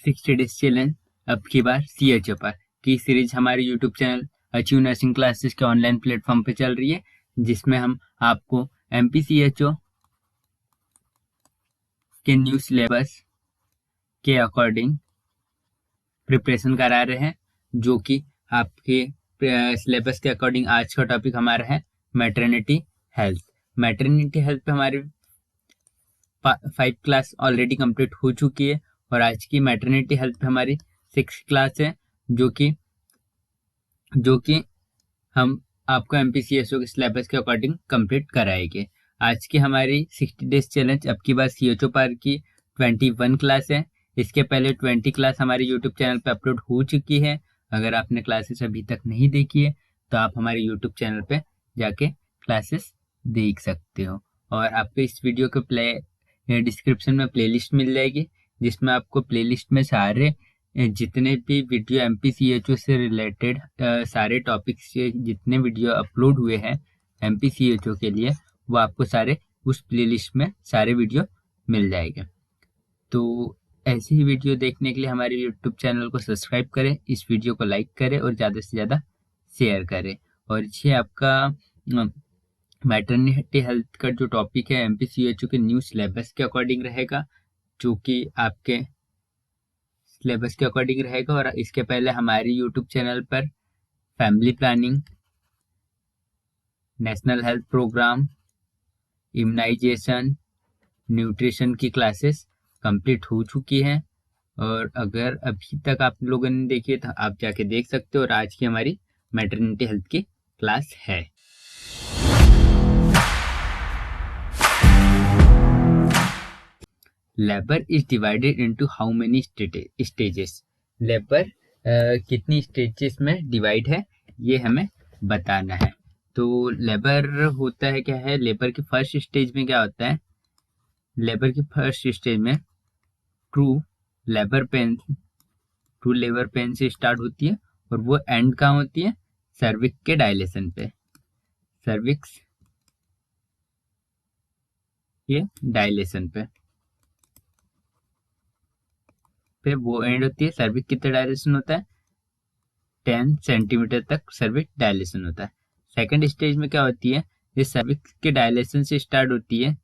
60 days challenge अब की बार CHO पर की सीरीज हमारे YouTube channel achieve nursing classes के ऑनलाइन प्लेटफॉर्म पे चल रही है, जिसमें हम आपको MPCHO के न्यू सिलेबस के अकॉर्डिंग प्रिपरेशन करा रहे हैं, जो कि आपके सिलेबस के अकॉर्डिंग आज का टॉपिक हमारा है मैटरनिटी हेल्थ। मैटरनिटी हेल्थ पे हमारे 5 क्लास ऑलरेडी कंप्लीट हो चुकी है और आज की मैटरनिटी हेल्थ पे हमारी 6 क्लास है, जो कि हम आपको MPCHO के सिलेबस के अकॉर्डिंग कंप्लीट कराएंगे। आज की हमारी 60 डेज चैलेंज अब की बार CHO पर की 21 क्लास है। इसके पहले 20 क्लास हमारे यूट्यूब चैनल पे अपलोड हो चुकी है। अगर आपने क्लासेस अभी तक नहीं देखी है तो आप हमारे यूट्यूब चैनल पे जाके क्लासेस देख सकते हो, और आपको इस वीडियो के डिस्क्रिप्शन में प्लेलिस्ट मिल जाएगी, जिसमें आपको प्लेलिस्ट में सारे जितने भी वीडियो MPCHO से रिलेटेड सारे टॉपिक्स के जितने वीडियो अपलोड हुए हैं MPCHO के लिए, वो आपको सारे उस प्लेलिस्ट में सारे वीडियो मिल जाएंगे। तो ऐसी ही वीडियो देखने के लिए हमारे यूट्यूब चैनल को सब्सक्राइब करें, इस वीडियो को लाइक करें और ज़्यादा से ज़्यादा शेयर करें। और ये आपका मैटरनिटी हेल्थ का जो टॉपिक है MPCHO के न्यू सिलेबस के अकॉर्डिंग रहेगा, जो कि आपके सिलेबस के अकॉर्डिंग रहेगा। और इसके पहले हमारे यूट्यूब चैनल पर family planning, national health programme, immunisation, nutrition की क्लासेस कंप्लीट हो चुकी हैं, और अगर अभी तक आप लोगों ने देखी है तो आप जाके देख सकते हो। और आज की हमारी मैटरनिटी हेल्थ की क्लास है। Labour is divided into how many stages. Labour कितनी स्टेजेस में डिवाइड है ये हमें बताना है। तो लेबर होता है क्या है, लेबर की फर्स्ट स्टेज में क्या होता है, लेबर की फर्स्ट स्टेज में ट्रू लेबर पेन से स्टार्ट होती है, और वो एंड कहाँ होती है, सर्विक्स के डायलेशन पे। सर्विक्स के डायलेशन पे वो एंड होती है। सर्विक्स कितना डायलेशन होता है, 10 सेंटीमीटर तक सर्विक्स डायलेशन होता है। सेकंड स्टेज में क्या होती है, ये सर्विक्स के डायलेशन से स्टार्ट होती है,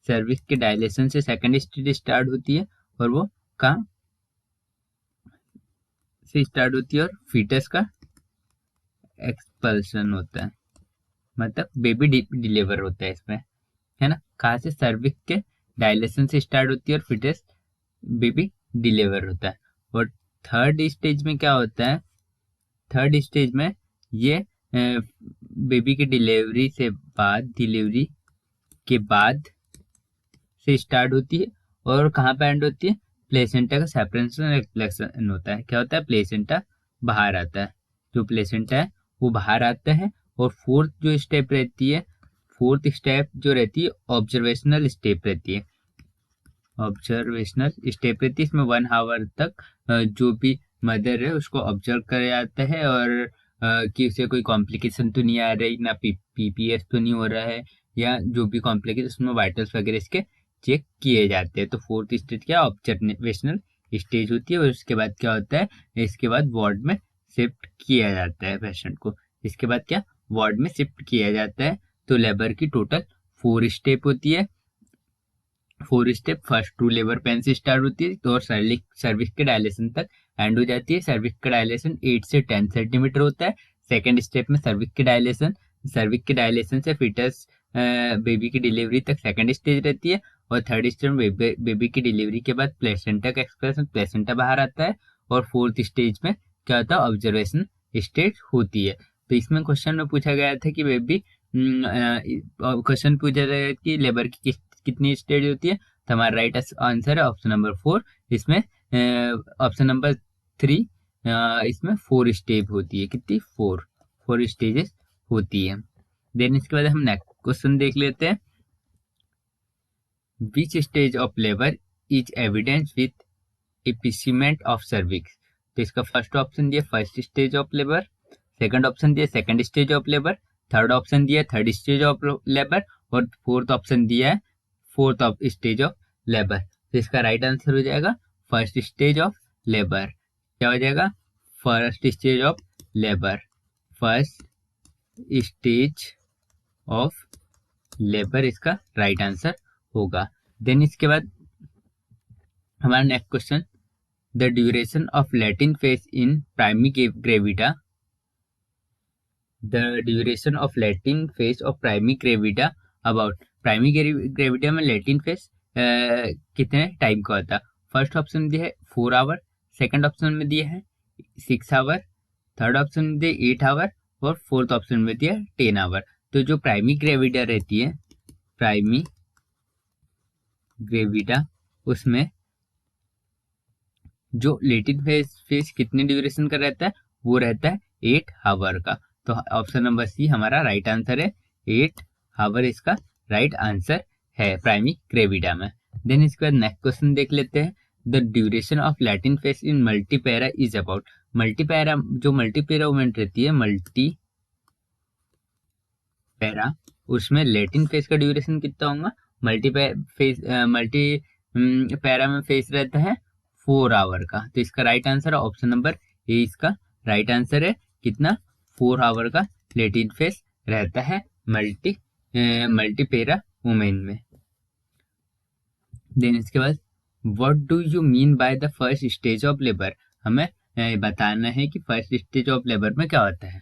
सर्विक्स के डायलेशन से सेकंड स्टेज स्टार्ट होती है, और वो कहाँ से स्टार्ट होती है, और फीटस का एक्सपल्शन होता है, मतलब बेबी डिलीवर होता है इसमें, है ना। कहाँ से, सर्विक्स के डायलेशन से स्टार्ट होती है और फीटस बेबी डिलीवर होता है। और थर्ड स्टेज में क्या होता है, थर्ड स्टेज में ये बेबी की डिलीवरी के बाद से स्टार्ट होती है, और कहाँ पे एंड होती है, प्लेसेंटा का सेपरेशन एक्सप्लेशन होता है। क्या होता है, प्लेसेंटा बाहर आता है, जो प्लेसेंटा है वो बाहर आता है। और फोर्थ जो स्टेप रहती है, फोर्थ स्टेप जो रहती है ऑब्जर्वेशनल स्टेप रहती है। ऑब्जर्वेशनल स्टेप रहती है, इसमें 1 आवर तक जो भी मदर है उसको ऑब्जर्व किया जाता है, और कि उसे कोई कॉम्प्लिकेशन तो नहीं आ रही, ना PPS तो नहीं हो रहा है, या जो भी कॉम्प्लिकेशन उसमें वाइटल्स वगैरह इसके चेक किए जाते हैं। तो फोर्थ स्टेज क्या ऑब्जर्वेशनल स्टेज होती है। और उसके बाद क्या होता है, इसके बाद वार्ड में शिफ्ट किया जाता है पेशेंट को। इसके बाद क्या, वार्ड में शिफ्ट किया जाता है। तो लेबर की टोटल 4 स्टेप होती है। 4 step, first true labour pain से स्टार्ट होती है, तो और सर्विक्स के डायलेशन तक एंड हो जाती है। सर्विक्स का डायलेशन 8 से 10 सेंटीमीटर होता है। सेकेंड स्टेप में सर्विक्स के डायलेशन से फीटस बेबी की डिलीवरी तक सेकेंड स्टेज रहती है। और थर्ड स्टेज में बेबी की डिलीवरी के बाद प्लेसेंटा का एक्सप्रेशन, प्लेसेंटा बाहर आता है। और फोर्थ स्टेज में क्या होता है, ऑब्जर्वेशन स्टेज होती है। तो इसमें क्वेश्चन में पूछा गया था कि बेबी क्वेश्चन पूछा गया कि लेबर की कितनी स्टेज होती है, तो हमारा राइट आंसर है ऑप्शन नंबर 4। इसमें ऑप्शन नंबर 3 इसमें 4 स्टेप होती है। कितनी, 4 स्टेजेस होती है। देन इसके बाद हम नेक्स्ट क्वेश्चन देख लेते हैं। Which stage of labour is evidence with effacement of cervix. तो इसका फर्स्ट ऑप्शन दिया first stage of labour, second option दिया second stage of labour, third option दिया थर्ड स्टेज ऑफ लेबर, और फोर्थ ऑप्शन दिया है फोर्थ स्टेज ऑफ लेबर। तो इसका राइट आंसर हो जाएगा फर्स्ट स्टेज ऑफ लेबर, क्या हो जाएगा, first stage of labour, first stage of labour इसका राइट आंसर होगा। देन इसके बाद हमारा next question, the duration of latent phase in primary gravida, the duration of latent phase of primary gravida about, primary gravida में latent phase कितने time का होता है। फर्स्ट ऑप्शन में दिया है 4 आवर, सेकंड ऑप्शन में दिया है 6 आवर, थर्ड ऑप्शन में दिया 8 आवर और फोर्थ ऑप्शन में दिया 10 आवर। तो जो प्राइमरी ग्रेविटा रहती है, प्राइमरी ग्रेविटा, उसमें जो लेटिन फेज कितने ड्यूरेशन का रहता है, वो रहता है 8 आवर का। तो ऑप्शन नंबर सी हमारा राइट आंसर है, 8 आवर इसका राइट आंसर है प्राइमरी ग्रेविटा में। देन इसके बाद नेक्स्ट क्वेश्चन देख लेते हैं, the duration of latent phase in multipara is about, multipara, जो मल्टीपैरा मूवमेंट रहती है मल्टीपैरा, उसमें लैटिन फेज का ड्यूरेशन कितना होगा, मल्टी पैरा में फेज रहता है 4 आवर का। तो इसका राइट आंसर है ऑप्शन नंबर ए, इसका राइट आंसर है कितना, 4 आवर का लैटिन फेज रहता है मल्टीपेरा वुमेन में। देन इसके बाद what do you mean by the first stage of labour, हमें बताना है कि फर्स्ट स्टेज ऑफ लेबर में क्या होता है।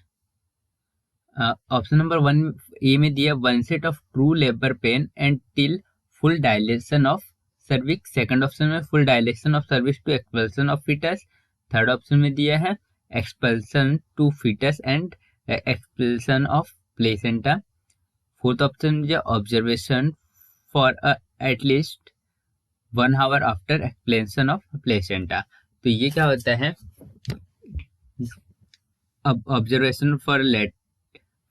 ऑप्शन नंबर 1 ए में दिया, onset of true labour pain and till full dilation of cervix, second option में full dilation of cervix to expulsion of foetus, third option में दिया है expulsion to foetus and expulsion of placenta, fourth option में दिया observation for at least 1 hour after expulsion of placenta. तो ये क्या होता है, अब observation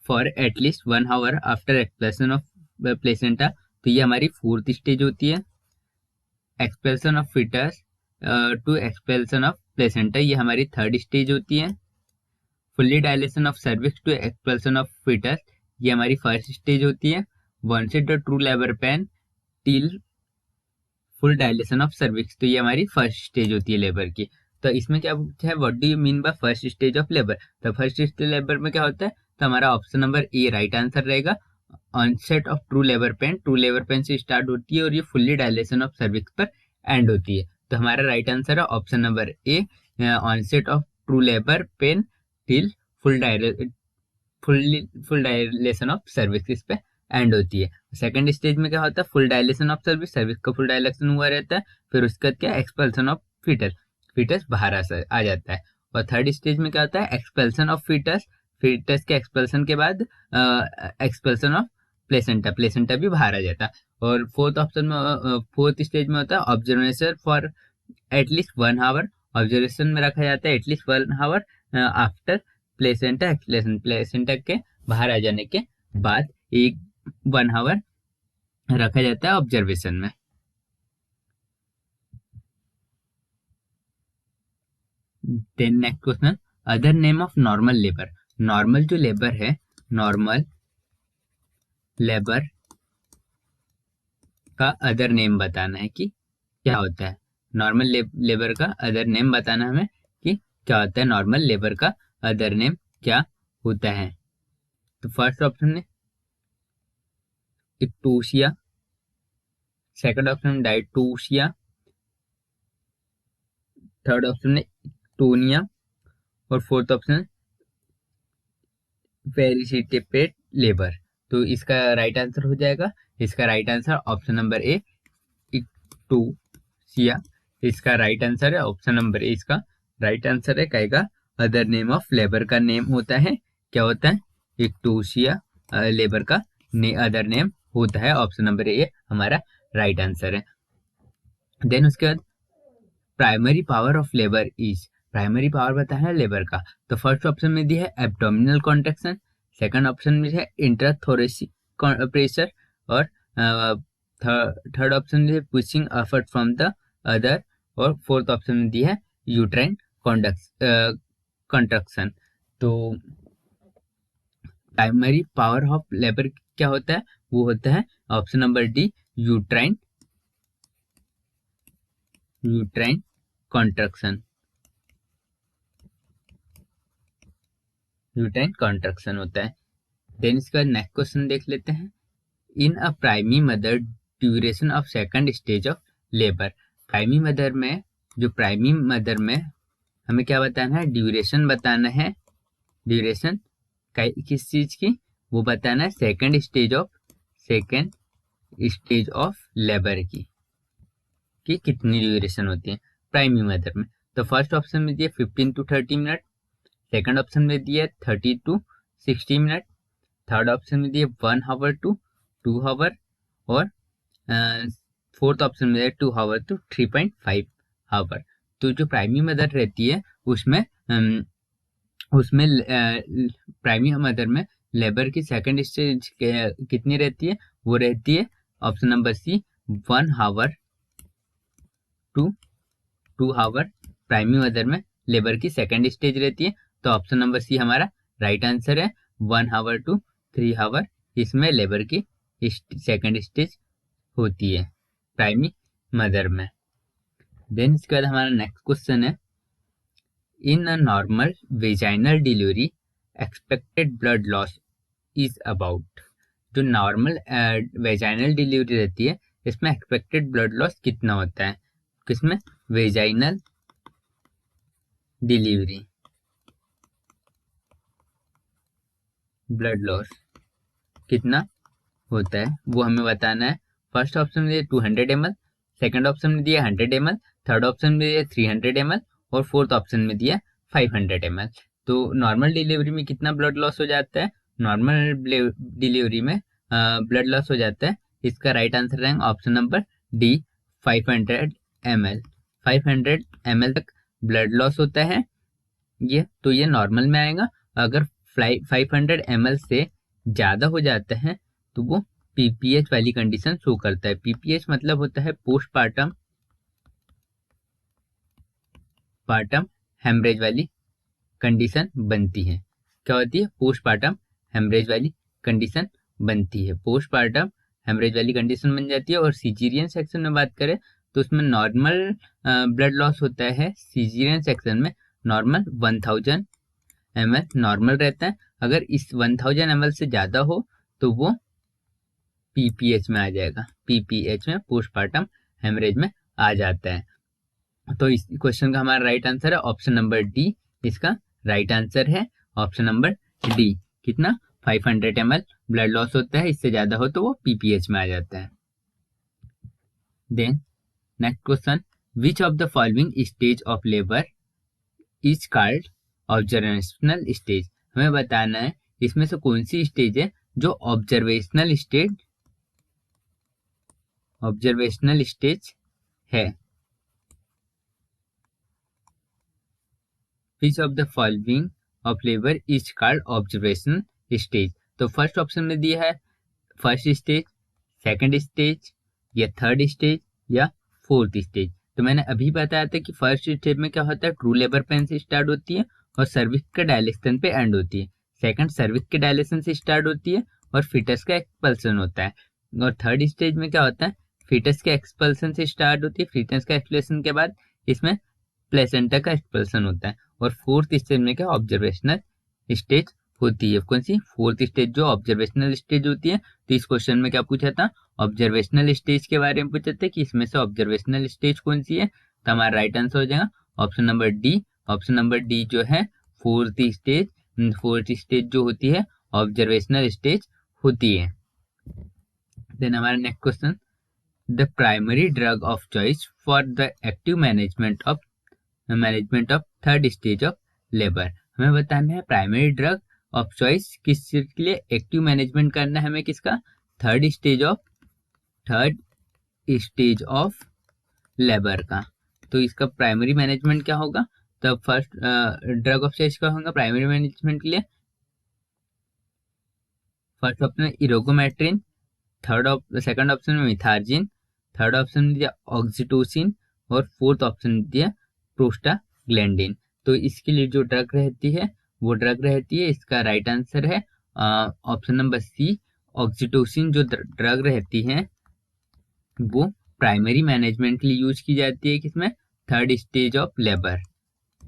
for at least 1 hour after expulsion of placenta, तो ये हमारी फोर्थ स्टेज होती है। Expulsion of fetus to expulsion of placenta, ये हमारी थर्ड स्टेज होती है। Fully dilation of cervix to expulsion of fetus, ये हमारी फर्स्ट स्टेज होती है। Onset true labour pain till full dilation of cervix, तो ये हमारी फर्स्ट स्टेज होती है लेबर की। तो इसमें क्या है, what do you mean by first stage of labour, तो फर्स्ट स्टेज लेबर में क्या होता है, तो हमारा option number A right answer रहेगा। Onset of true labour pain से स्टार्ट होती है और ये फुल्ली डायलेशन ऑफ सर्विक्स पर एंड होती है। तो हमारा राइट आंसर है option number A, onset of true labour pain till full dilation of cervix इस पे एंड होती है। सेकंड स्टेज में क्या होता है, फुल डायलेशन ऑफ सर्विस का फुल डायलेशन हुआ रहता है, फिर उसके बाद क्या, एक्सपल्सन ऑफ फीटस बाहर आ जाता है। और थर्ड स्टेज में क्या होता है, एक्सपल्सन ऑफ फीटस के एक्सपल्सन के बाद एक्सपल्सन ऑफ प्लेसेंटा भी बाहर आ जाता है। और फोर्थ स्टेज में होता है observation for at least 1 hour, observation में रखा जाता है at least 1 hour after placenta expulsion, placenta के बाहर आ जाने के बाद 1 आवर रखा जाता है ऑब्जर्वेशन में। Then next question, other name of normal labour, normal जो लेबर है, नॉर्मल लेबर का अदर नेम बताना है कि क्या होता है। नॉर्मल लेबर का अदर नेम बताना हमें कि क्या होता है, नॉर्मल लेबर का अदर नेम क्या होता है। तो फर्स्ट ऑप्शन में इक्टोसिया, सेकंड ऑप्शन में डाइटोसिया, थर्ड ऑप्शन में इक्टोनिया और फोर्थ ऑप्शन वेरिसिटेपेट लेबर। तो इसका राइट आंसर हो जाएगा, इसका right answer option number A, eutocia इसका राइट आंसर है। ऑप्शन नंबर ए इसका राइट आंसर है, कहेगा अदर नेम ऑफ लेबर का नेम होता है, क्या होता है, इक्टोसिया लेबर का अदर नेम होता है। ऑप्शन नंबर ए हमारा राइट आंसर है। देन उसके बाद primary power of labour is, primary power बताया है लेबर का। तो फर्स्ट ऑप्शन में दिया है एब्डोमिनल कॉन्ट्रैक्शन, सेकंड ऑप्शन में है इंट्राथोरेसिक प्रेशर और थर्ड ऑप्शन में pushing effort from the other और फोर्थ ऑप्शन में दिया है यूट्राइन कॉन्ट्रैक्शन। तो प्राइमरी पावर ऑफ लेबर क्या होता है, वो होता है option number D, uterine contraction. Uterine contraction होता है। देन इसके बाद नेक्स्ट क्वेश्चन देख लेते हैं। In a primi mother duration of second stage of labour. Primi mother में, जो प्राइमी मदर में हमें क्या बताना है, ड्यूरेशन बताना है। ड्यूरेशन किस चीज की, वो बताना है सेकंड स्टेज ऑफ लेबर की, कि कितनी ड्यूरेशन होती है प्राइमी मदर में। तो फर्स्ट ऑप्शन में दिया 15 to 30 मिनट, सेकंड ऑप्शन में दिया 30 to 60 मिनट, थर्ड ऑप्शन में दिया 1 आवर टू 2 आवर, और फोर्थ ऑप्शन में दिया 2 आवर टू 3.5 आवर। तो जो प्राइमरी मदर रहती है उसमें प्राइमरी मदर में लेबर की सेकंड स्टेज कितनी रहती है, वो रहती है option number C 1 hour to 2 hour. Primary mother में लेबर की सेकंड स्टेज रहती है, तो ऑप्शन नंबर सी हमारा राइट आंसर है 1 आवर टू 3 आवर। इसमें लेबर की सेकंड स्टेज होती है प्राइमरी मदर में। देन इसके बाद हमारा नेक्स्ट क्वेश्चन है, in a normal vaginal delivery expected blood loss is about. जो नॉर्मल वेजाइनल डिलीवरी रहती है इसमें एक्सपेक्टेड ब्लड लॉस कितना होता है, किसमें, वेजाइनल डिलीवरी ब्लड लॉस कितना होता है वो हमें बताना है। फर्स्ट ऑप्शन में दिया 200 ml, सेकंड ऑप्शन में दिया 100 ml, थर्ड ऑप्शन में दिया 300 ml, और फोर्थ ऑप्शन में दिया 500 ml। तो नॉर्मल डिलीवरी में कितना ब्लड लॉस हो जाता है, नॉर्मल डिलीवरी में ब्लड लॉस हो जाता है, इसका राइट आंसर रहेगा option number D 500 ml। 500 ml तक ब्लड लॉस होता है ये, तो ये नॉर्मल में आएगा। अगर 500 ml से ज़्यादा हो जाता है तो वो पीपीएच वाली कंडीशन शो करता है। पीपीएच मतलब होता है पोस्टपार्टम हेमरेज वाली कंडीशन बनती है। क्या होती है, पोस्टपार्टम हेमरेज वाली कंडीशन बनती है। पोस्टपार्टम हेमरेज वाली कंडीशन बन जाती है। और सीजेरियन सेक्शन में बात करें तो उसमें नॉर्मल ब्लड लॉस होता है। सीजेरियन सेक्शन में नॉर्मल 1000 ml नॉर्मल रहता है। अगर इस 1000 ml से ज़्यादा हो तो वो पीपीएच में आ जाएगा, पीपीएच में पोस्टपार्टम हेमरेज में आ जाता है। तो इस क्वेश्चन का हमारा राइट आंसर है ऑप्शन नंबर डी, इसका राइट आंसर है ऑप्शन नंबर डी। कितना, 500 ml ब्लड लॉस होता है, इससे ज्यादा हो तो वो पीपीएच में आ जाता है। Then next question, which of the following stage of labour is called observational stage. हमें बताना है इसमें से कौन सी स्टेज है जो ऑब्जर्वेशनल स्टेज है। विच of the following of labour is called observational stage. तो फर्स्ट ऑप्शन में दिया है फर्स्ट स्टेज, सेकंड स्टेज, या थर्ड स्टेज, या फोर्थ स्टेज। तो मैंने अभी बताया था कि फर्स्ट स्टेज में क्या होता है, ट्रू लेबर पेन से स्टार्ट होती है और सर्विक्स के डायलेशन पे एंड होती है। सेकंड सर्विक्स के डायलेशन से स्टार्ट होती है और फिटस का एक्सपल्सन होता है। और थर्ड स्टेज में क्या होता है, फिटस के एक्सपल्सन से स्टार्ट होती है, फिटस का एक्सपल्सन के बाद इसमें प्लेसेंटा का एक्सपल्सन होता है। और फोर्थ स्टेज में क्या, ऑब्जर्वेशनल स्टेज होती है। कौन सी, फोर्थ स्टेज जो ऑब्जर्वेशनल स्टेज होती है। तो इस क्वेश्चन में क्या पूछा था, ऑब्जर्वेशनल स्टेज के बारे में पूछा था कि इसमें से ऑब्जर्वेशनल स्टेज कौन सी है। तो हमारा राइट आंसर हो जाएगा option number D. Option number D जो है फोर्थ स्टेज जो होती है ऑब्जर्वेशनल स्टेज होती है। देन हमारा next question, the primary drug of choice for the active management of third stage of labour. हमें बताना है प्राइमरी ड्रग ऑफ चॉइस किस चीज के लिए एक्टिव मैनेजमेंट करना है हमें, किसका, थर्ड स्टेज ऑफ लेबर का। तो इसका प्राइमरी मैनेजमेंट क्या होगा, तो फर्स्ट ड्रग ऑफ चॉइस का होगा प्राइमरी मैनेजमेंट के लिए। फर्स्ट ऑप्शन इरोगोमेट्रिन, सेकंड ऑप्शन में मिथार्जिन, थर्ड ऑप्शन में दिया ऑक्सीटोसिन, और फोर्थ में दिया प्रोस्टाग्लैंडिन। तो इसके लिए जो ड्रग रहती है वो ड्रग रहती है, इसका राइट आंसर है ऑप्शन नंबर सी, ऑक्सीटोसिन। जो ड्रग रहती है वो प्राइमरी मैनेजमेंट के लिए यूज की जाती है, किसमें, third stage of labour.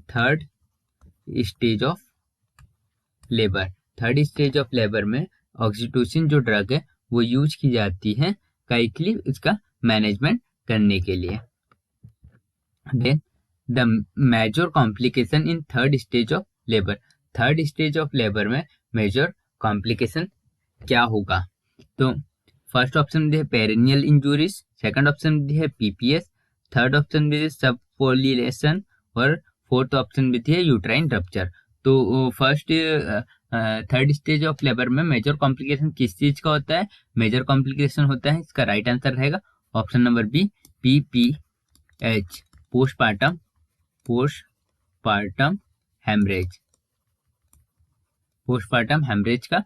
Third stage of labour. Third stage of labour में ऑक्सीटोसिन जो ड्रग है वो यूज की जाती है काइकली इसका मैनेजमेंट करने के लिए। Then the major complication in third stage of labour. Third stage of labour में मेजर कॉम्प्लिकेशन क्या होगा? तो फर्स्ट ऑप्शन में है पेरिनियल इंजुरीज, सेकंड ऑप्शन में है पीपीएस, थर्ड ऑप्शन में है सबपोलिलेशन और फोर्थ ऑप्शन में है यूट्राइन रप्चर। तो first third stage of labour में मेजर कॉम्प्लिकेशन किस चीज का होता है? मेजर कॉम्प्लिकेशन होता है, इसका राइट आंसर रहेगा option number B, PPH, postpartum haemorrhage. Postpartum haemorrhage का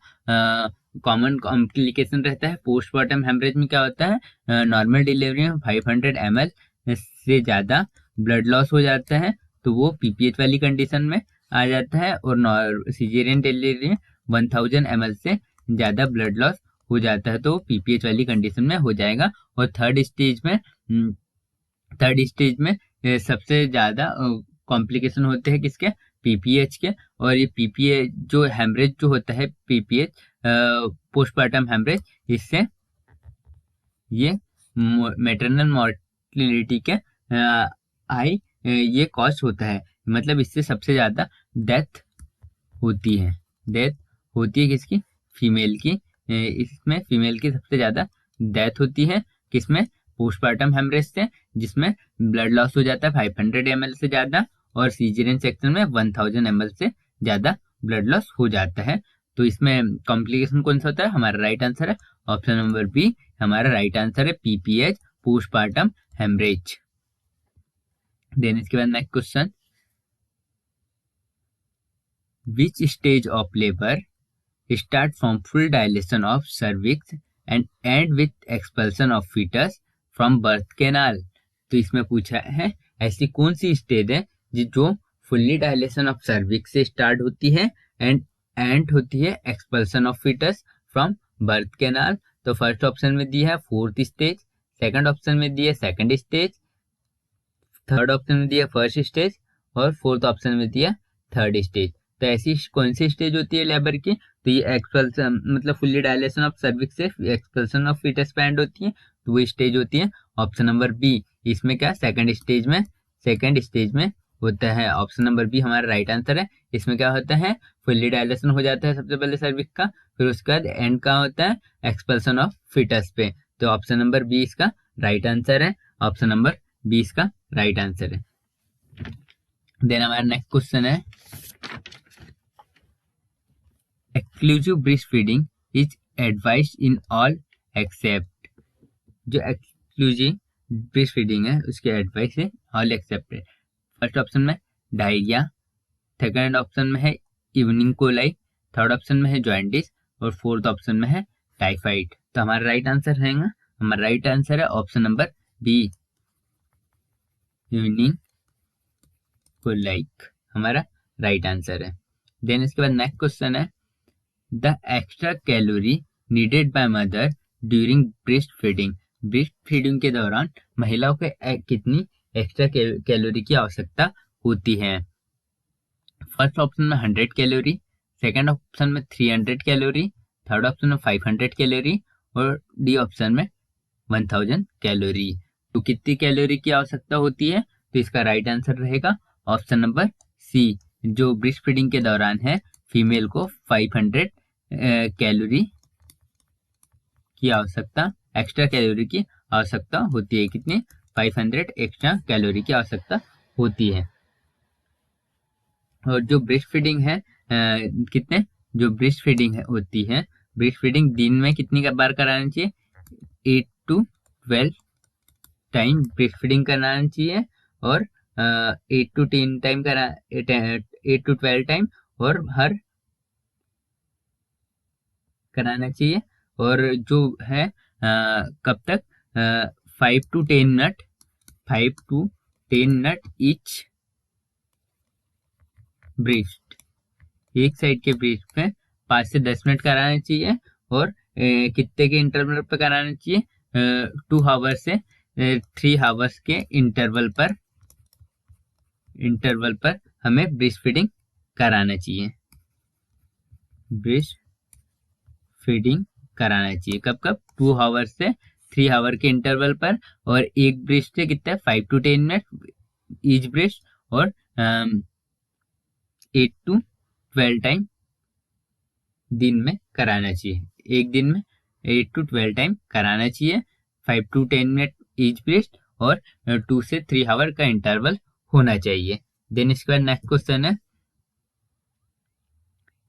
कॉमन कॉम्प्लिकेशन रहता है। पोस्टपार्टम हेमरेज में क्या होता है? नॉर्मल डिलीवरी में 500 ml से ज़्यादा ब्लड लॉस हो जाता है तो वो पीपीएच वाली कंडीशन में आ जाता है, और सीजेरियन डिलीवरी में 1000 ml से ज़्यादा ब्लड लॉस हो जाता है तो पीपीएच वाली कंडीशन में हो जाएगा। और थर्ड स्टेज में सबसे ज़्यादा कॉम्प्लिकेशन होते हैं किसके? पीपीएच के। और ये पीपीएच जो हेमरेज जो होता है पीपीएच पोस्टपार्टम हेमरेज, इससे ये मैटरनल मॉर्टिलिटी के हाई ये कॉज होता है, मतलब इससे सबसे ज़्यादा डेथ होती है। किसकी? फीमेल की। इसमें फीमेल की सबसे ज़्यादा डेथ होती है किसमें? पोस्टपार्टम हेमरेज से, जिसमें ब्लड लॉस हो जाता है 500 ml से ज़्यादा, और सीजरियन सेक्शन में 1000 ml से ज़्यादा ब्लड लॉस हो जाता है। तो इसमें कॉम्प्लिकेशन कौन सा होता है? हमारा राइट आंसर है ऑप्शन नंबर बी, हमारा राइट आंसर है पीपीएच, पोस्टपार्टम हेमरेज। देन इसके बाद next question, which stage of labour start from full dilation of cervix and end with expulsion of fetus from birth canal। तो इसमें पूछा है ऐसी कौन सी स्टेज है जो फुल्ली डायलेशन ऑफ सर्विक्स से स्टार्ट होती है एंड एंड होती है expulsion of fetus from birth canal. तो फर्स्ट ऑप्शन में दिया है फोर्थ स्टेज, सेकंड ऑप्शन में दिया है सेकंड स्टेज, थर्ड ऑप्शन में दिया फर्स्ट स्टेज, और फोर्थ ऑप्शन में दिया थर्ड स्टेज। तो ऐसी कौन सी स्टेज होती है लेबर की? तो ये एक्सपल्सन मतलब फुल्ली डायलेशन ऑफ सर्विक्स से एक्सपल्सन ऑफ फीटस पे एंड होती है, तो वो स्टेज होती है ऑप्शन नंबर बी। इसमें क्या सेकंड स्टेज में होता है। ऑप्शन नंबर बी हमारा राइट आंसर है। इसमें क्या होता है? फुल्ली डायलेशन हो जाता है सबसे पहले सर्विक्स का, फिर उसके बाद एंड का होता है एक्सपल्सन ऑफ फीटस पे। तो ऑप्शन नंबर बी इसका राइट आंसर है, ऑप्शन नंबर बी इसका राइट आंसर है। देन हमारा नेक्स्ट क्वेश्चन है, exclusive breast feeding is advised in all except. जो एक्सक्लूसिव ब्रेस्ट फीडिंग है उसकी एडवाइस है ऑल एक्सेप्ट है। फर्स्ट ऑप्शन में डायरिया, सेकंड ऑप्शन में है इवनिंग कोलाई, थर्ड ऑप्शन में है जॉइंटिस, और फोर्थ ऑप्शन में है टाइफाइड। तो हमारा राइट आंसर रहेगा, हमारा राइट आंसर है option number B, evening coli हमारा राइट आंसर है। देन इसके बाद नेक्स्ट क्वेश्चन है, the extra calorie needed by mother during breastfeeding. Breastfeeding के दौरान महिलाओं को कितनी एक्स्ट्रा कैलोरी की आवश्यकता होती है? फर्स्ट ऑप्शन में 100 कैलोरी, सेकंड ऑप्शन में 300 कैलोरी, थर्ड ऑप्शन में 500 कैलोरी, और डी ऑप्शन में 1000 कैलोरी। तो कितनी कैलोरी की आवश्यकता होती है? तो इसका राइट आंसर रहेगा ऑप्शन नंबर सी, जो ब्रेस्ट फीडिंग के दौरान है फीमेल को 500 कैलोरी की आवश्यकता, एक्स्ट्रा कैलोरी की आवश्यकता होती है। कितनी? 500 एक्स्ट्रा कैलोरी की आवश्यकता होती है। और जो ब्रेस्ट फीडिंग है कितने जो ब्रेस्ट फीडिंग होती है, ब्रेस्ट फीडिंग दिन में कितनी बार करानी चाहिए? 8 to 12 टाइम ब्रेस्ट फीडिंग कराना चाहिए, और 8 to 10 टाइम 8 to 12 टाइम और हर कराना चाहिए। और जो है कब तक? 5 to 10 मिनट ईच ब्रेस्ट, एक साइड के ब्रेस्ट पे 5 से 10 मिनट कराना चाहिए, और कितने के इंटरवल पर कराना चाहिए? 2 आवर्स से 3 आवर्स के इंटरवल पर हमें ब्रेस्ट फीडिंग कराना चाहिए। ब्रेस्ट फीडिंग कराना चाहिए। कब कब? 2 आवर से 3 आवर के इंटरवल पर, और एक ब्रेस्ट से कितना है 5 to 10 मिनट ईच ब्रेस्ट, और 8 to 12 टाइम दिन में कराना चाहिए। एक दिन में 8 to 12 टाइम कराना चाहिए। 5 to 10 मिनट ईच ब्रेस्ट, और 2 से 3 आवर का इंटरवल होना चाहिए। देन इसके बाद नेक्स्ट क्वेश्चन है,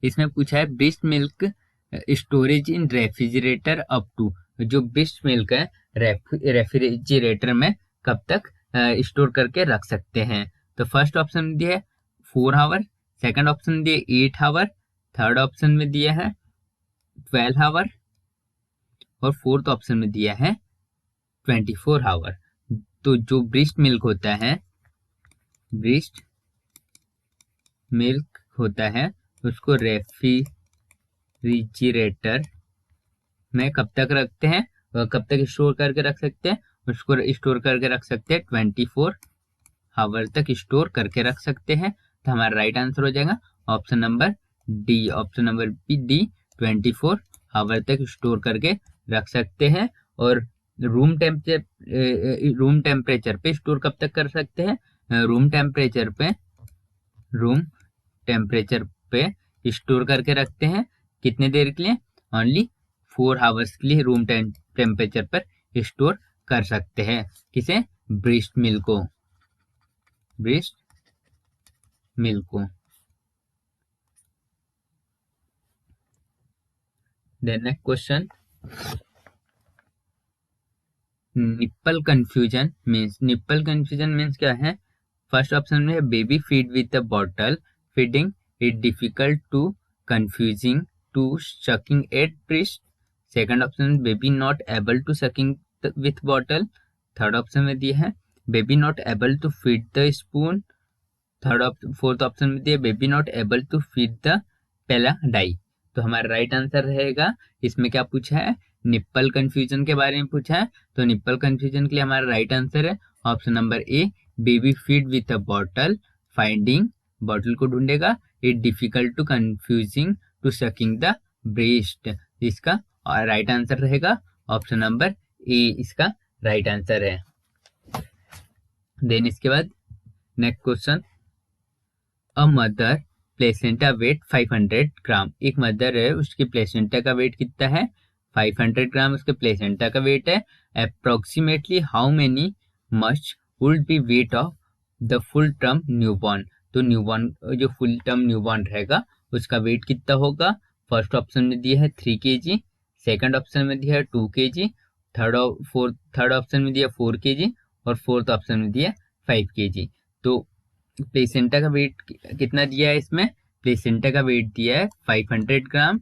इसमें पूछा है breast milk storage in refrigerator up to. जो ब्रेस्ट मिल्क है रेफ्रिजरेटर में कब तक स्टोर करके रख सकते हैं? तो फर्स्ट ऑप्शन में दिया है 4 आवर, सेकंड ऑप्शन में दिया 8 आवर, थर्ड ऑप्शन में दिया है 12 आवर, और फोर्थ ऑप्शन में दिया है 24 आवर। तो जो ब्रेस्ट मिल्क होता है, ब्रेस्ट मिल्क होता है, उसको रेफ्रिजरेटर में कब तक रखते हैं, कब तक स्टोर करके रख सकते हैं? उसको स्टोर करके रख सकते हैं 24 आवर तक स्टोर करके रख सकते हैं। तो हमारा राइट आंसर हो जाएगा option number D, option number D 24 hour तक स्टोर करके रख सकते हैं। और रूम टेम्परेचर पे स्टोर कब तक कर सकते हैं? रूम टेम्परेचर पे स्टोर करके रखते हैं कितने देर के लिए? ओनली 4 आवर्स के लिए रूम टेम्परेचर पर स्टोर कर सकते हैं। किसे? ब्रेस्ट मिल्क को। Then next question, nipple confusion means क्या है? फर्स्ट ऑप्शन में है baby feed with a bottle, feeding it difficult to confusing to sucking at breast. Second option baby not able to sucking with bottle. Third option में दिया है baby not able to feed the spoon. Fourth option में दिया baby not able to feed the paladai. तो हमारा right answer रहेगा, इसमें क्या पूछा है? निप्पल कंफ्यूजन के बारे में पूछा है। तो निप्पल कंफ्यूजन के लिए हमारा राइट आंसर है option number A, baby feed with a bottle, finding bottle को ढूंढेगा, it difficult to confusing to sucking the breast. इसका राइट आंसर रहेगा ऑप्शन नंबर ए, इसका राइट आंसर है। देन इसके बाद next question, a mother placenta weight 500 gram. एक mother है, उसकी प्लेसेंटा का वेट कितना है? 500 ग्राम उसके प्लेसेंटा का वेट है। Approximately how many much would be weight of the full term newborn. तो न्यूबॉर्न जो फुल टर्म न्यूबॉर्न रहेगा उसका वेट कितना होगा? फर्स्ट ऑप्शन में दिया है 3 kg, सेकंड ऑप्शन में दिया है 2 kg, थर्ड ऑप्शन में दिया 4 kg, और फोर्थ ऑप्शन में दिया 5 kg। तो प्लेसेंटा का वेट कितना दिया है इसमें? प्लेसेंटा का वेट दिया है 500 ग्राम।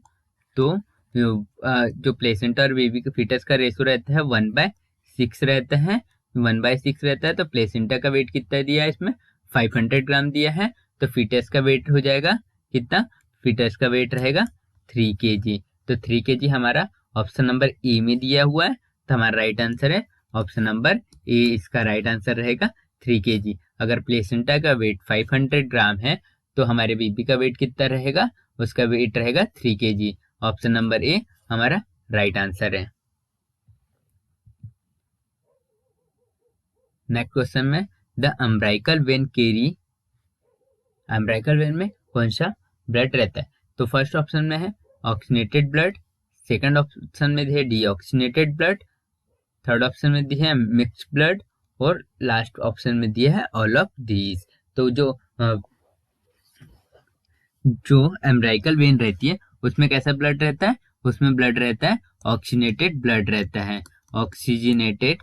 तो जो प्लेसेंटा और बेबी के फीटस का रेशो रहता है 1/6 रहता है, 1/6 रहता है। तो प्लेसेंटा का वेट कितना दिया है इसमें? 500 ग्राम दिया है। तो फीटस का वेट हो जाएगा कितना? फीटस का वेट रहेगा 3 kg। तो 3 kg हमारा ऑप्शन नंबर ए में दिया हुआ है। तो हमारा राइट आंसर है ऑप्शन नंबर ए, इसका राइट आंसर रहेगा 3 kg। अगर प्लेसेंटा का वेट 500 ग्राम है तो हमारे बेबी का वेट कितना रहेगा? उसका वेट रहेगा 3 kg। ऑप्शन नंबर ए हमारा राइट आंसर है। नेक्स्ट क्वेश्चन में, द अम्ब्राइकल वेन में कौन सा ब्लड रहता है? तो फर्स्ट ऑप्शन में है ऑक्सीनेटेड ब्लड, सेकंड ऑप्शन में है डीऑक्सीनेटेड ब्लड, थर्ड ऑप्शन में दिया है मिक्स्ड ब्लड, और लास्ट ऑप्शन में दिया है ऑल ऑफ दीज। तो जो एम्ब्राइकल वेन रहती है उसमें कैसा ब्लड रहता है? उसमें ब्लड रहता है ऑक्सीनेटेड ब्लड रहता है। ऑक्सीजनेटेड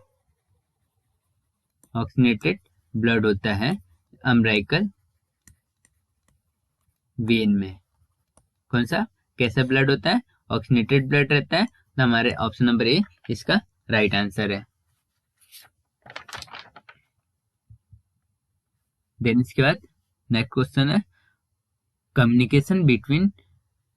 ब्लड होता है एम्ब्राइकल वेन में। कौन सा कैसा ब्लड होता है? ऑक्सीनेटेड ब्लड रहता है। तो हमारे ऑप्शन नंबर ए इसका राइट आंसर है। देन इसके बाद नेक्स्ट क्वेश्चन है, communication between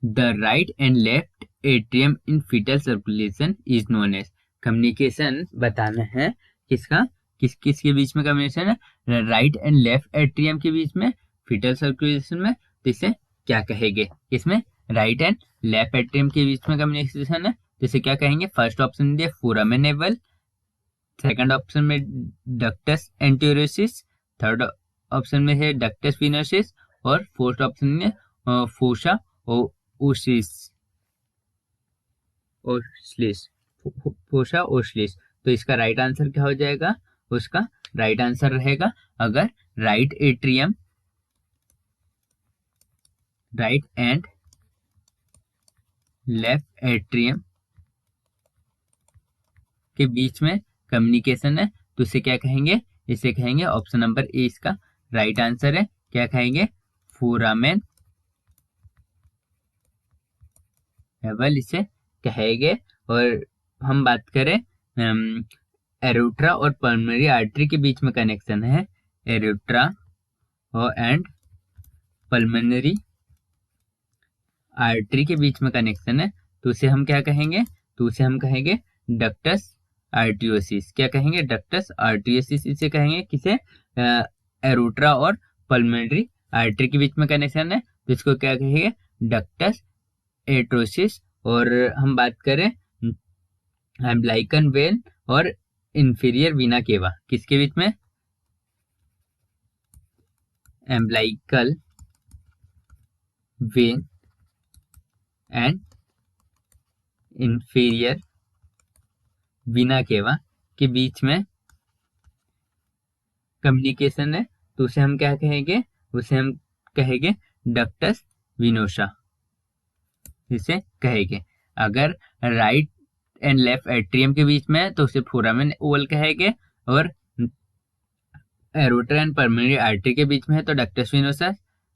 the right and left atrium in fetal circulation is known as. Communication बताना है किसका, किस के बीच में कम्युनिकेशन है? राइट एंड लेफ्ट एट्रियम के बीच में फीटल सर्कुलेशन में। तो इसे क्या कहेंगे? इसमें राइट एंड लेफ्ट एट्रियम के बीच में कम्युनिकेशन है, जैसे क्या कहेंगे, फर्स्ट ऑप्शन में दिया फोरामेन नेवल, सेकंड ऑप्शन में डक्टस एंटीरोसिस, थर्ड ऑप्शन में है डक्टस फिनोसिस, और फोर्थ ऑप्शन में फोसा ओसिस ओस्लिस फोसा ओस्लिस। तो इसका राइट आंसर क्या हो जाएगा, उसका राइट आंसर रहेगा, अगर right atrium, right and left atrium के बीच में कम्युनिकेशन है तो इसे क्या कहेंगे, इसे कहेंगे ऑप्शन नंबर ए इसका राइट आंसर है। क्या कहेंगे, फोरामेन नेवल इसे कहेंगे। और हम बात करें एरोट्रा और पल्मोनरी आर्टरी के बीच में कनेक्शन है, एरोट्रा और एंड पल्मोनरी आर्टरी के बीच में कनेक्शन है तो उसे हम क्या कहेंगे, तो उसे हम कहेंगे डक्टस आर्टियोसिस। क्या कहेंगे, डक्टस आर्टियोसिस इसे कहेंगे, किसे, एरोट्रा और पल्मोनरी आर्टरी के बीच में कनेक्शन है तो इसको क्या कहेंगे, डक्टस एट्रोसिस। और हम बात करें एम्ब्लाइकन वेन और इंफीरियर वीना केवा, किसके बीच में, umbilical when and inferior vena केवा के बीच में कम्युनिकेशन है तो उसे हम क्या कहेंगे, उसे हम कहेंगे डक्टस विनोसा इसे कहेंगे। अगर राइट एंड लेफ्ट एट्रियम के बीच में है तो उसे फोरामेन ओवल कहेंगे, और एरोटर एंड पल्मोनरी आर्टरी के बीच में है तो डक्टस विनोसा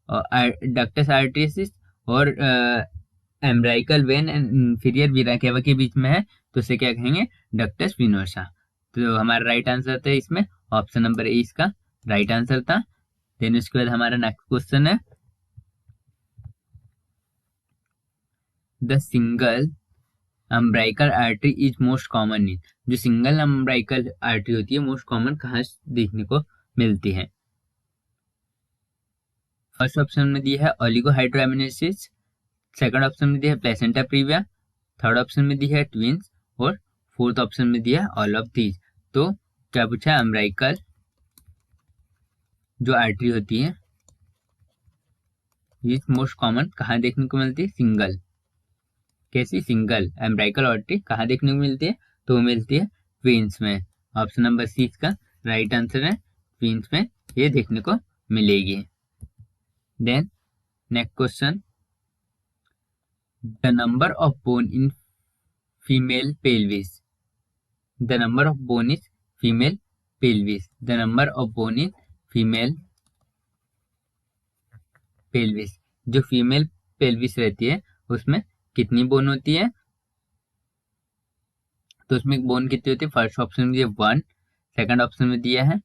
और डक्टस आर्टरियसिस, और एम्ब्राइकल वेन एंड इंफीरियर वीना केवा के बीच में है तो उसे क्या कहेंगे, डक्टस विनोसा। तो हमारा राइट आंसर था इसमें ऑप्शन नंबर ए इसका राइट आंसर था। देन उसके बाद हमारा नेक्स्ट क्वेश्चन है, the single umbilical artery is most common in, जो सिंगल अम्ब्राइकल आर्टरी होती है मोस्ट कॉमन कहाँ देखने को मिलती है। फर्स्ट ऑप्शन में दिया है ओलिगोहाइड्रोएमिनेसिस, सेकंड ऑप्शन में दिया है प्लेसेंटा प्रीविया, थर्ड ऑप्शन में दिया है ट्विंस, और फोर्थ ऑप्शन में दिया है ऑल ऑफ दीज। तो क्या पूछा है, अम्ब्राइकल जो आर्टरी होती है ये मोस्ट कॉमन कहाँ देखने को मिलती है, सिंगल, कैसी, सिंगल एम्ब्राइकल आर्टरी कहाँ देखने को मिलती है, तो वो मिलती है ट्विंस में। ऑप्शन नंबर सी इसका राइट आंसर है, ट्विंस में ये देखने को मिलेगी। Then next question, the number of bone in female pelvis, the number of bone is female pelvis, the number of bone in female pelvis, जो फीमेल पेल्विस रहती है उसमें कितनी बोन होती है, तो उसमें बोन कितनी होती है, फर्स्ट ऑप्शन में दिया 1, सेकंड ऑप्शन में दिया है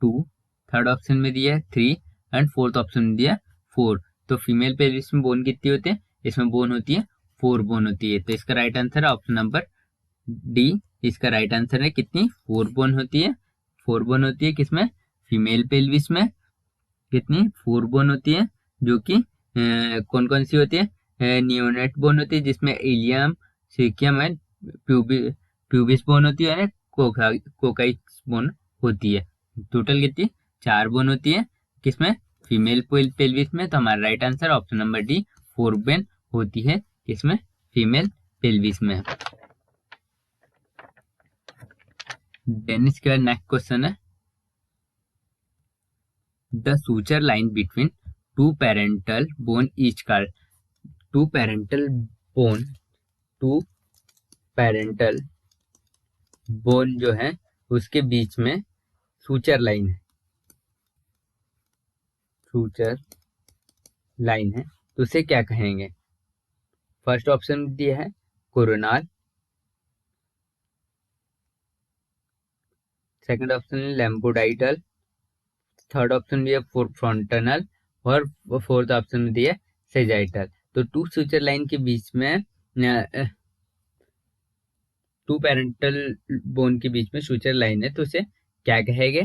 2, थर्ड ऑप्शन में दिया है 3 एंड फोर्थ ऑप्शन में दिया है 4। तो फीमेल पेल्विस में बोन कितनी होती है, इसमें बोन होती है 4 बोन होती है। तो इसका राइट आंसर है ऑप्शन नंबर डी, इसका राइट आंसर है कितनी, 4 बोन होती है, 4 बोन होती है किसमें, फीमेल पेल्विस में कितनी, 4 बोन होती है, जो कि कौन कौन सी होती है, नियोनेट बोन होती है जिसमें इलियम, सेकियम एंड प्यूबिस बोन होती है, कोकाइक्स बोन होती है। टोटल कितनी, 4 बोन होती है किसमें, फीमेल पेल्विस में। तो हमारा right answer option number D, 4 bone होती है किसमें, फीमेल पेल्विस में। देन इसके बाद नेक्स्ट क्वेश्चन है, the suture line between two parental bone is called, two parental bone, two parental bone जो है उसके बीच में सूचर लाइन है, सूचर लाइन है तो उसे क्या कहेंगे। फर्स्ट ऑप्शन दिया है कोरोनाल, सेकंड ऑप्शन है लैम्बोडाइटल, थर्ड ऑप्शन दिया फ्रंटनल, और फोर्थ ऑप्शन में दिया सेजाइटल। तो टू सूचर लाइन के बीच में, टू पेरेंटल बोन के बीच में सूचर लाइन है तो उसे क्या कहेंगे,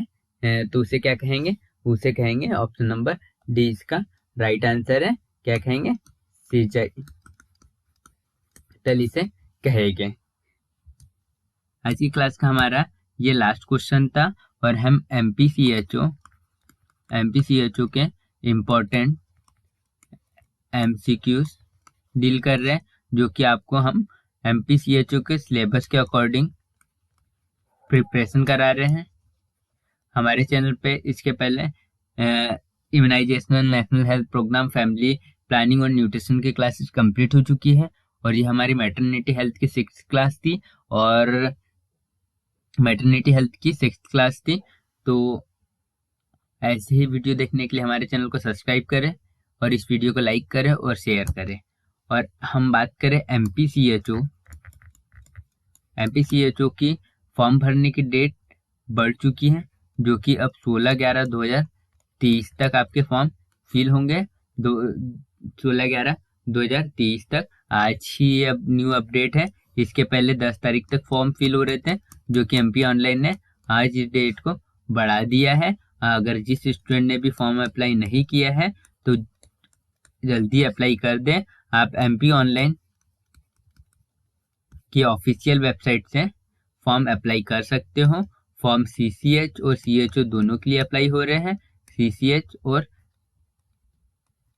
तो उसे क्या कहेंगे, उसे कहेंगे ऑप्शन नंबर डी इसका राइट आंसर है। क्या कहेंगे, सिंचाई इसे कहेंगे। आज की क्लास का हमारा ये लास्ट क्वेश्चन था और हम एमपीसीएचओ के इम्पोर्टेंट एमसीक्यूज डील कर रहे हैं, जो कि आपको हम एमपीसीएचओ के सिलेबस के अकॉर्डिंग प्रिपरेशन करा रहे हैं। हमारे चैनल पे इसके पहले immunisation, national health programme, family planning और न्यूट्रिशन की क्लासेस कंप्लीट हो चुकी है और ये हमारी मैटरनिटी हेल्थ की 6th क्लास थी और मैटरनिटी हेल्थ की 6th क्लास थी। तो ऐसे ही वीडियो देखने के लिए हमारे चैनल को सब्सक्राइब करें और इस वीडियो को लाइक करें और शेयर करें। और हम बात करें एमपीसीएचओ की फॉर्म भरने की डेट बढ़ चुकी है, जो कि अब 16/11/2023 तक आपके फॉर्म फिल होंगे। 16/11/2023 तक आज ही अब न्यू अपडेट है। इसके पहले 10 तारीख तक फॉर्म फिल हो रहे थे, जो कि एमपी ऑनलाइन ने आज इस डेट को बढ़ा दिया है। अगर जिस स्टूडेंट ने भी फॉर्म अप्लाई नहीं किया है तो जल्दी अप्लाई कर दें। आप एमपी ऑनलाइन की ऑफिशियल वेबसाइट से फॉर्म अप्लाई कर सकते हो। फॉर्म सीसीएच और सीएचओ दोनों के लिए अप्लाई हो रहे हैं। सीसीएच और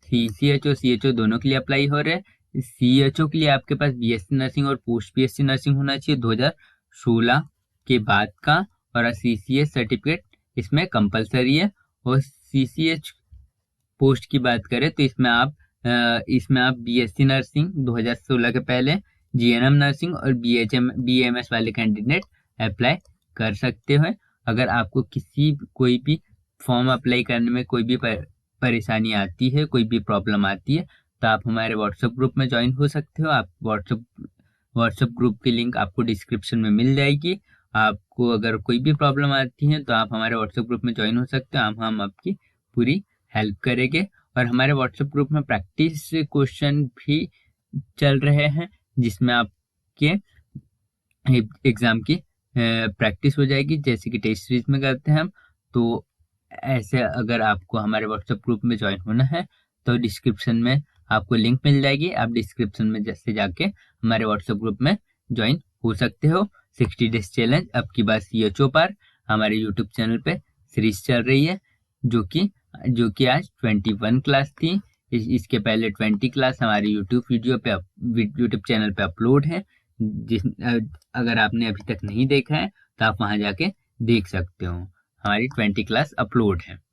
सीएचओ दोनों के लिए अप्लाई हो रहे हैं। सीएचओ के लिए आपके पास बीएससी नर्सिंग और पोस्ट बीएससी नर्सिंग होना चाहिए 2016 के बाद का, और सीसीएच सर्टिफिकेट इसमें कंपलसरी है। और सीसीएच पोस्ट की बात करें तो इसमें आप बीएससी नर्सिंग 2016 के पहले, जीएनएम नर्सिंग और बीएमएस वाले कैंडिडेट अप्लाई कर सकते हो। अगर आपको कोई भी फॉर्म अप्लाई करने में कोई भी परेशानी आती है, कोई भी प्रॉब्लम आती है, तो आप हमारे व्हाट्सएप ग्रुप में ज्वाइन हो सकते हो। आप व्हाट्सएप ग्रुप की लिंक आपको डिस्क्रिप्शन में मिल जाएगी। आपको अगर कोई भी प्रॉब्लम आती है तो आप हमारे व्हाट्सएप ग्रुप में ज्वाइन हो सकते हो। हम आपकी पूरी हेल्प करेंगे। और हमारे व्हाट्सएप ग्रुप में प्रैक्टिस क्वेश्चन भी चल रहे हैं, जिसमें आपके एग्जाम की प्रैक्टिस हो जाएगी, जैसे कि टेस्ट सीरीज में करते हैं हम। तो ऐसे अगर आपको हमारे व्हाट्सएप ग्रुप में ज्वाइन होना है तो डिस्क्रिप्शन में आपको लिंक मिल जाएगी। आप डिस्क्रिप्शन में जैसे जाके हमारे व्हाट्सएप ग्रुप में ज्वाइन हो सकते हो। 60 डेज चैलेंज अब की बार सीएचओ पर हमारे यूट्यूब चैनल पे सीरीज चल रही है, जो कि आज 21 क्लास थी। इसके पहले 20 क्लास हमारे यूट्यूब चैनल पे अपलोड है। अगर आपने अभी तक नहीं देखा है तो आप वहां जाके देख सकते हो। हमारी 20 क्लास अपलोड है।